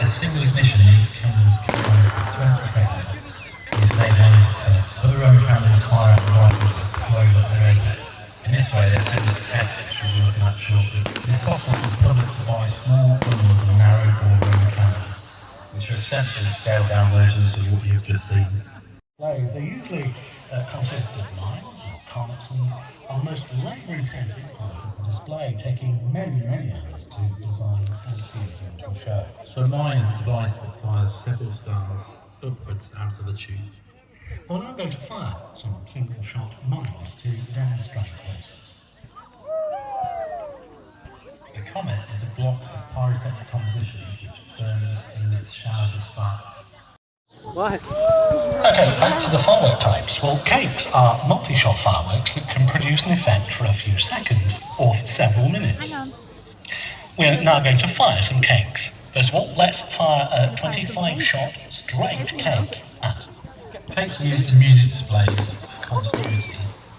a single ignition, these candles keep on for 20 seconds. These enabling other candles fire out devices that explode at their apex. In this way, they're similar to cakes, which we'll be looking at shortly. It is possible for the public to buy small bundles of narrow bore Roman candles, which are essentially scaled down versions of what you've just seen. They usually consist of lines or comets and are the most labour-intensive part of the display, taking many hours to design and fuse into a show. So mine is a device that fires several stars upwards out of the tube. Well, I'm going to fire some single-shot mines to demonstrate this. The comet is a block of pyrotechnic composition which burns and emits showers of sparks. What? Okay, back to the firework types. Well, cakes are multi-shot fireworks that can produce an effect for a few seconds or for several minutes. Hang on. We're now going to fire some cakes. First of all, let's fire a 25-shot straight cake at. Cakes are used in music displays for continuity.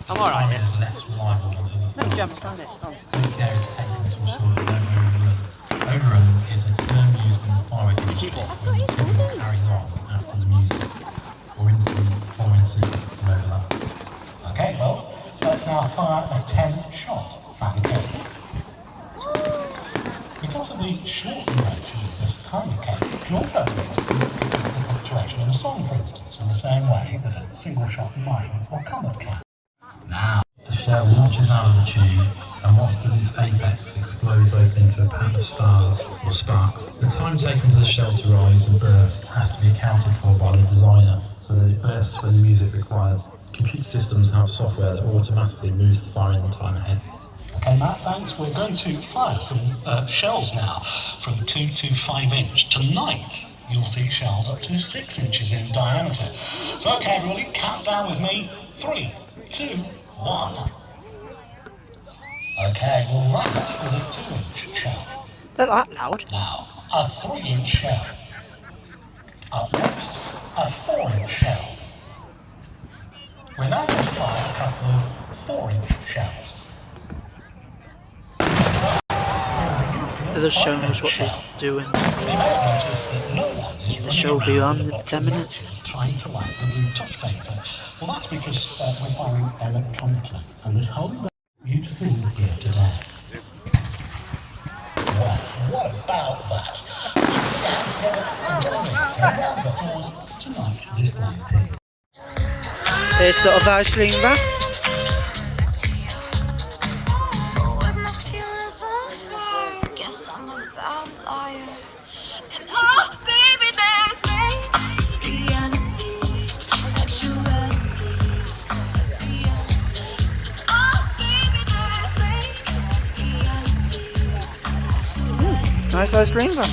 I'm alright, Timing is less reliable than other No, Jam, fireworks. found it. Oh. Good care is taken to ensure that no overrun. Overrun is a term used in the firework industry when the material carries on after the music or into the following sequence of overlap. Okay, well, let's now fire a 10-shot faggot cake. Because of the short duration of this kind of cake, it can also be used to indicate the punctuation in a song, for instance, in the same way that a single-shot mine or comet can. Now, the shell launches out of the tube and once at its apex explodes open into a pack of stars or sparks. The time taken for the shell to rise and burst has to be accounted for by the designer so that it bursts when the music requires. Computer systems have software that automatically moves the firing time ahead. Okay, Matt, thanks. We're going to fire some shells now from 2 to 5 inch. Tonight, you'll see shells up to 6 inches in diameter. So, okay, everybody, count down with me. 3, 2, 1. Okay, well, that is a 2-inch shell. They're that loud. Now, a 3-inch shell. Up next, a 4-inch shell. We're now going to fire a couple of 4-inch shells. They're just showing us what they're doing. The show will be on in 10 minutes. Trying to light the blue touch paper. Well, that's because we're firing electronically, and this whole event you've seen here today. Well, what about that? Round of applause tonight's display team. Here's the other ice cream wrap. Nice ice cream wrap.